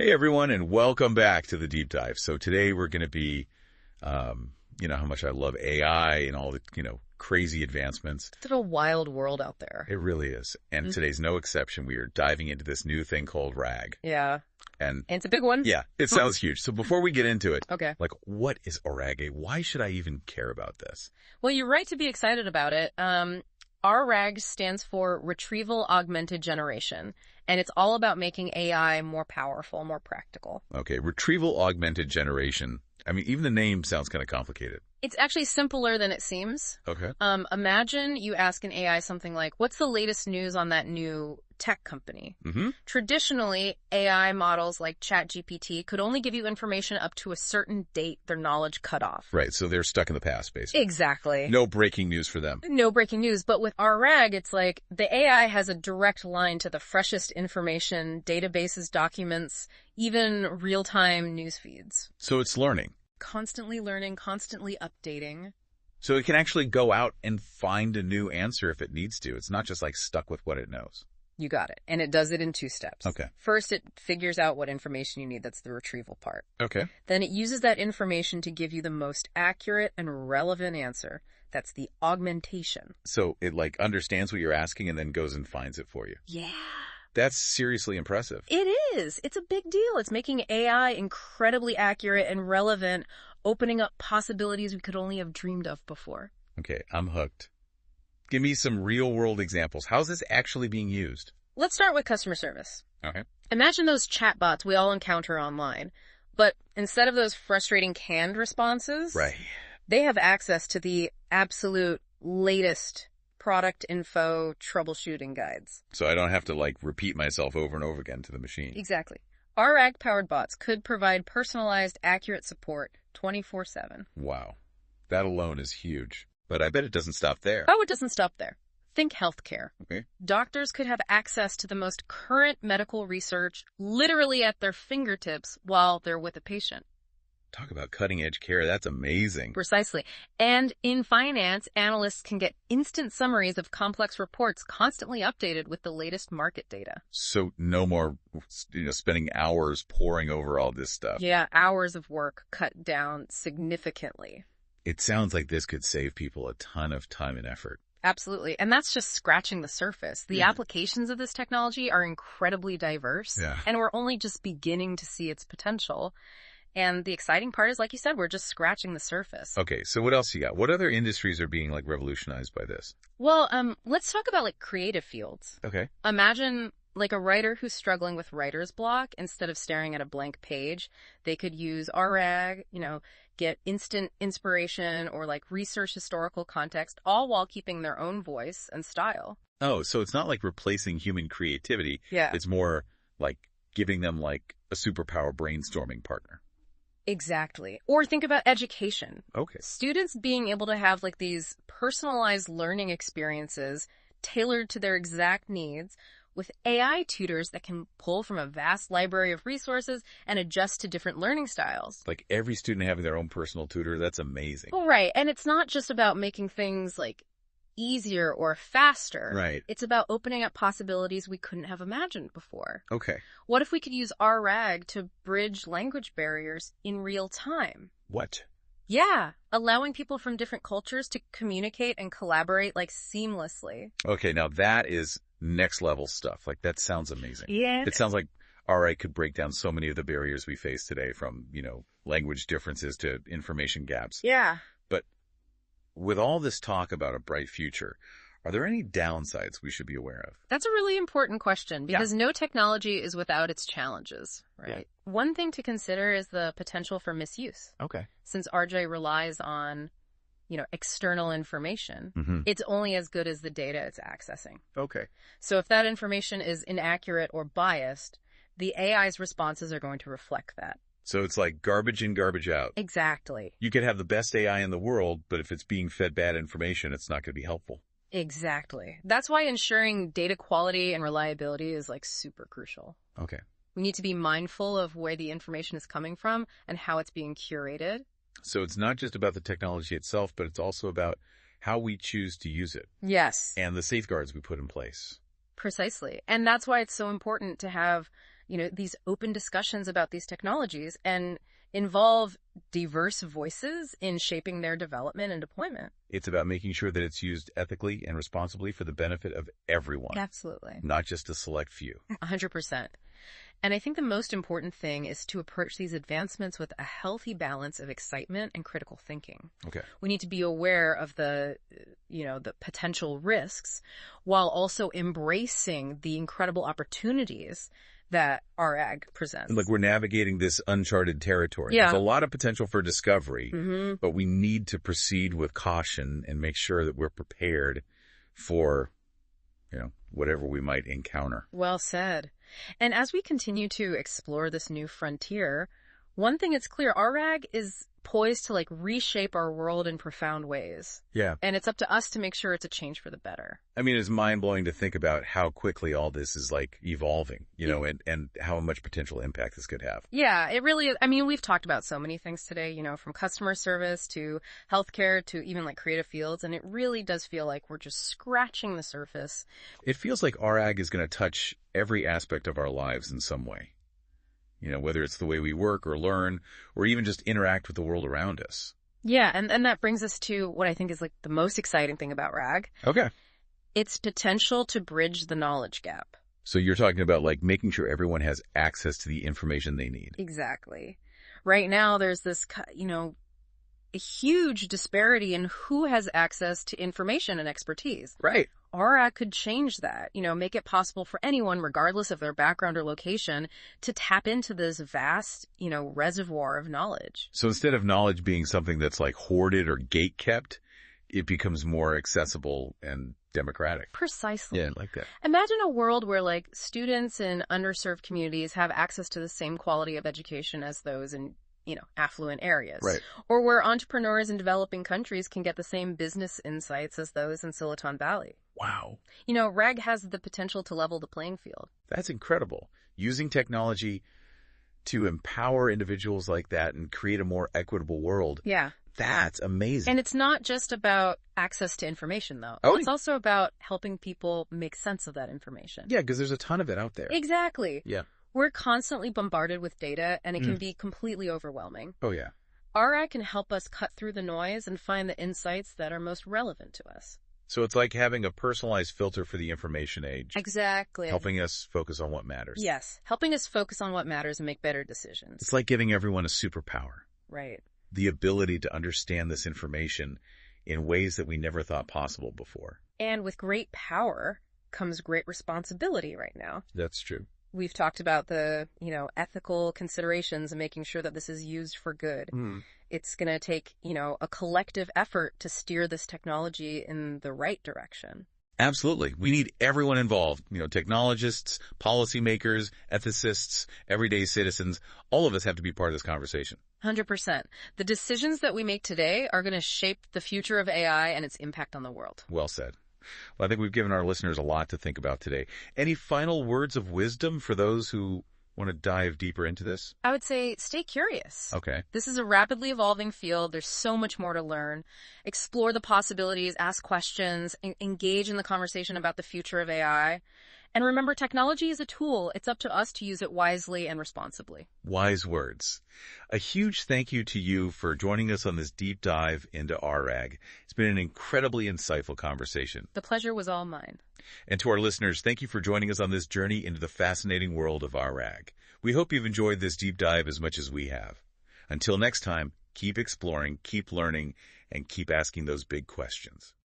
Hey everyone, and welcome back to the deep dive. So today we're going to be, you know how much I love AI and all the, crazy advancements. It's a wild world out there. It really is. And today's no exception. We are diving into this new thing called RAG. Yeah. And it's a big one. Yeah, it sounds huge. So before we get into it, okay, what is RAG? Why should I even care about this? Well, you're right to be excited about it. RAG stands for Retrieval-Augmented Generation, and it's all about making AI more powerful, more practical. Okay, Retrieval-Augmented Generation. I mean, even the name sounds kind of complicated. It's actually simpler than it seems. Okay. Imagine you ask an AI something like, what's the latest news on that new tech company? Mm-hmm. Traditionally, AI models like ChatGPT could only give you information up to a certain date, their knowledge cut off. Right, so they're stuck in the past, basically. Exactly. No breaking news for them. No breaking news. But with RAG, it's like the AI has a direct line to the freshest information, databases, documents, even real-time news feeds. So it's learning. Constantly learning, constantly updating. So it can actually go out and find a new answer if it needs to. It's not just like stuck with what it knows. You got it. And it does it in 2 steps. Okay. First, it figures out what information you need. That's the retrieval part. Okay. Then it uses that information to give you the most accurate and relevant answer. That's the augmentation. So it understands what you're asking and then goes and finds it for you. Yeah. That's seriously impressive. It is. It's a big deal. It's making AI incredibly accurate and relevant, opening up possibilities we could only have dreamed of before. Okay, I'm hooked. Give me some real-world examples. How's this actually being used? Let's start with customer service. Okay. Imagine those chatbots we all encounter online, but instead of those frustrating canned responses, right, they have access to the absolute latest product info troubleshooting guides. So I don't have to repeat myself over and over again to the machine. Exactly. RAG-powered bots could provide personalized, accurate support 24/7. Wow. That alone is huge. But I bet it doesn't stop there. Oh, it doesn't stop there. Think healthcare. Okay. Doctors could have access to the most current medical research literally at their fingertips while they're with a patient. Talk about cutting-edge care. That's amazing. Precisely. And in finance, analysts can get instant summaries of complex reports constantly updated with the latest market data. So no more, spending hours poring over all this stuff. Yeah, hours of work cut down significantly. It sounds like this could save people a ton of time and effort. Absolutely. And that's just scratching the surface. The applications of this technology are incredibly diverse. Yeah. And we're only just beginning to see its potential. And the exciting part is, like you said, we're just scratching the surface. Okay, so what else you got? What other industries are being revolutionized by this? Well, let's talk about creative fields. Okay. Imagine a writer who's struggling with writer's block. Instead of staring at a blank page, they could use RAG, get instant inspiration or research historical context, all while keeping their own voice and style. Oh, so it's not replacing human creativity. Yeah. It's more giving them a superpower brainstorming partner. Exactly. Or think about education. Okay. Students being able to have these personalized learning experiences tailored to their exact needs with AI tutors that can pull from a vast library of resources and adjust to different learning styles. Every student having their own personal tutor, that's amazing. Oh, right. And it's not just about making things easier or faster. Right. It's about opening up possibilities we couldn't have imagined before. Okay. What if we could use RAG to bridge language barriers in real time? What? Yeah, allowing people from different cultures to communicate and collaborate seamlessly. Okay, now that is next level stuff. That sounds amazing. Yeah. It sounds like RA could break down so many of the barriers we face today, from, language differences to information gaps. Yeah. But with all this talk about a bright future, are there any downsides we should be aware of? That's a really important question because no technology is without its challenges, right? Yeah. One thing to consider is the potential for misuse. Okay. Since RJ relies on, external information, it's only as good as the data it's accessing. Okay. So if that information is inaccurate or biased, the AI's responses are going to reflect that. So it's garbage in, garbage out. Exactly. You could have the best AI in the world, but if it's being fed bad information, it's not going to be helpful. Exactly. That's why ensuring data quality and reliability is super crucial. Okay. We need to be mindful of where the information is coming from and how it's being curated. So it's not just about the technology itself, but it's also about how we choose to use it. Yes. And the safeguards we put in place. Precisely. And that's why it's so important to have, these open discussions about these technologies and involve diverse voices in shaping their development and deployment. It's about making sure that it's used ethically and responsibly for the benefit of everyone. Absolutely. Not just a select few. 100%. And I think the most important thing is to approach these advancements with a healthy balance of excitement and critical thinking. Okay. We need to be aware of the potential risks while also embracing the incredible opportunities that RAG presents. Like we're navigating this uncharted territory. Yeah. There's a lot of potential for discovery, but we need to proceed with caution and make sure that we're prepared for, whatever we might encounter. Well said. And as we continue to explore this new frontier, one thing is clear, RAG is poised to reshape our world in profound ways. Yeah. And it's up to us to make sure it's a change for the better. I mean, it's mind-blowing to think about how quickly all this is evolving, and how much potential impact this could have. Yeah, it really is. I mean, we've talked about so many things today, from customer service to healthcare to even creative fields. And it really does feel like we're just scratching the surface. It feels like RAG is going to touch every aspect of our lives in some way. Whether it's the way we work or learn or even just interact with the world around us. Yeah, and that brings us to what I think is the most exciting thing about RAG. Okay. Its potential to bridge the knowledge gap. So you're talking about making sure everyone has access to the information they need. Exactly. Right now there's this, a huge disparity in who has access to information and expertise. Right. RAG could change that, make it possible for anyone, regardless of their background or location, to tap into this vast, reservoir of knowledge. So instead of knowledge being something that's hoarded or gatekept, it becomes more accessible and democratic. Precisely. Yeah, I like that. Imagine a world where students in underserved communities have access to the same quality of education as those in affluent areas. Right. Or where entrepreneurs in developing countries can get the same business insights as those in Silicon Valley. Wow. RAG has the potential to level the playing field. That's incredible. Using technology to empower individuals like that and create a more equitable world. Yeah. That's amazing. And it's not just about access to information, though. Oh. It's also about helping people make sense of that information. Yeah, because there's a ton of it out there. Exactly. Yeah. We're constantly bombarded with data, and it can be completely overwhelming. Oh, yeah. RAG can help us cut through the noise and find the insights that are most relevant to us. So it's like having a personalized filter for the information age. Exactly. Helping us focus on what matters. Yes. Helping us focus on what matters and make better decisions. It's like giving everyone a superpower. Right. The ability to understand this information in ways that we never thought possible before. And with great power comes great responsibility right now. That's true. We've talked about the, ethical considerations and making sure that this is used for good. It's going to take, a collective effort to steer this technology in the right direction. Absolutely. We need everyone involved, technologists, policymakers, ethicists, everyday citizens. All of us have to be part of this conversation. 100%. The decisions that we make today are going to shape the future of AI and its impact on the world. Well said. Well, I think we've given our listeners a lot to think about today. Any final words of wisdom for those who want to dive deeper into this? I would say stay curious. Okay. This is a rapidly evolving field. There's so much more to learn. Explore the possibilities, ask questions, engage in the conversation about the future of AI. And remember, technology is a tool. It's up to us to use it wisely and responsibly. Wise words. A huge thank you to you for joining us on this deep dive into RAG. It's been an incredibly insightful conversation. The pleasure was all mine. And to our listeners, thank you for joining us on this journey into the fascinating world of RAG. We hope you've enjoyed this deep dive as much as we have. Until next time, keep exploring, keep learning, and keep asking those big questions.